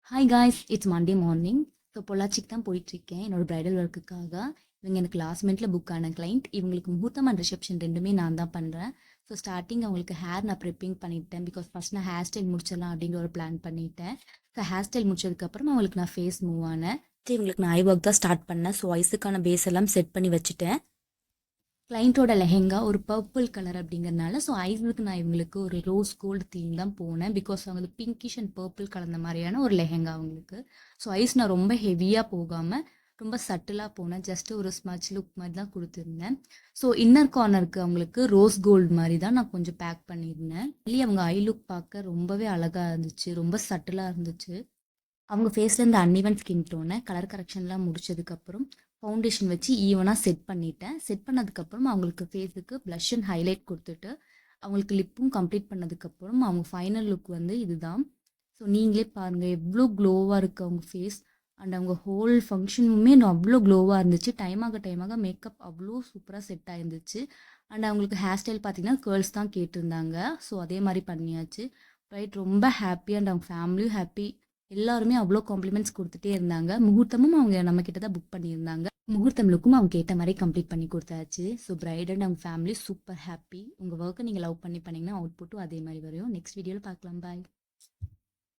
Hi guys, it's Monday morning. So பொள்ளாச்சிக்கு தான் போயிட்டுருக்கேன் என்னோட ப்ரைடல் ஒர்க்குக்காக. இவங்க எனக்கு லாஸ்ட் மினிட்ல புக் ஆன கிளைண்ட். இவங்களுக்கு முகூர்த்தம் அண்ட் ரிசப்ஷன் ரெண்டுமே நான் தான் பண்ணுறேன். ஸோ ஸ்டார்டிங் அவங்களுக்கு ஹேர் நான் ப்ரிப்பிங் பண்ணிட்டேன். பிகாஸ் ஃபஸ்ட் நான் ஹேர் ஸ்டைல் முடிச்சிடலாம் அப்படிங்கிற ஒரு பிளான் பண்ணிட்டேன். ஸோ ஹேர் ஸ்டைல் முடிச்சதுக்கப்புறம் அவங்களுக்கு நான் ஃபேஸ் மூவ் ஆனேன். இவங்களுக்கு நான் ஐ ஒர்க் தான் ஸ்டார்ட் பண்ணேன். ஸோ ஐஸுக்கான பேஸ் எல்லாம் செட் பண்ணி வச்சுட்டேன். கிளைண்ட்டோட லெஹெங்கா ஒரு பர்பிள் கலர் அப்படிங்கிறனால ஸோ ஐஸுக்கு நான் இவங்களுக்கு ஒரு ரோஸ் கோல்டு தீம் தான் போனேன். பிகாஸ் அவங்களுக்கு பிங்கிஷ் அண்ட் பர்பிள் கலந்த மாதிரியான ஒரு லெஹெங்கா அவங்களுக்கு. ஸோ ஐஸ் நான் ரொம்ப ஹெவியாக போகாமல் ரொம்ப சட்டிலாக போனேன். ஜஸ்ட் ஒரு ஸ்மச் லுக் மாதிரி தான் கொடுத்துருந்தேன். ஸோ இன்னர் கார்னருக்கு அவங்களுக்கு ரோஸ் கோல்டு மாதிரி தான் நான் கொஞ்சம் பேக் பண்ணியிருந்தேன். அவங்க ஐ லுக் பார்க்க ரொம்பவே அழகாக இருந்துச்சு, ரொம்ப சட்டிலாக இருந்துச்சு. அவங்க ஃபேஸில் இந்த அன்இவன் ஸ்கின் டோனை கலர் கரெக்ஷன்லாம் முடிச்சதுக்கப்புறம் ஃபவுண்டேஷன் வச்சு ஈவனாக செட் பண்ணிட்டேன். செட் பண்ணதுக்கப்புறம் அவங்களுக்கு ஃபேஸுக்கு ப்ளஷ் அண்ட் ஹைலைட் கொடுத்துட்டு அவங்களுக்கு லிப்பும் கம்ப்ளீட் பண்ணதுக்கப்புறம் அவங்க ஃபைனல் லுக் வந்து இதுதான். ஸோ நீங்களே பாருங்கள் எவ்வளோ க்ளோவாக இருக்குது அவங்க ஃபேஸ். அண்ட் அவங்க ஹோல் ஃபங்க்ஷனுமே அவ்வளோ க்ளோவாக இருந்துச்சு. டைமாக மேக்கப் அவ்வளோ சூப்பராக செட் ஆயிருந்துச்சு. அண்ட் அவங்களுக்கு ஹேர் ஸ்டைல் பார்த்தீங்கன்னா கேர்ள்ஸ் தான் கேட்டிருந்தாங்க. ஸோ அதே மாதிரி பண்ணியாச்சு. ரைட், ரொம்ப ஹாப்பி. அண்ட் அவங்க ஃபேமிலியும் ஹாப்பி. எல்லாருமே அவ்வளோ காம்ப்ளிமெண்ட்ஸ் கொடுத்துட்டே இருந்தாங்க. முகூர்த்தமும் அவங்க நம்ம கிட்ட தான் புக் பண்ணியிருந்தாங்க. முகூர்த்தம் லுக்கும் அவங்க கேட்ட மாதிரி கம்ப்ளீட் பண்ணி கொடுத்தாச்சு. ஸோ பிரைட் அண்ட் அவங்க ஃபேமிலி சூப்பர் ஹாப்பி. உங்கள் ஒர்க்கை நீங்கள் லவ் பண்ணி பண்ணிங்கன்னா அவுட்புட்டும் அதே மாதிரி வரும். நெக்ஸ்ட் வீடியோவில் பார்க்கலாம். பாய்.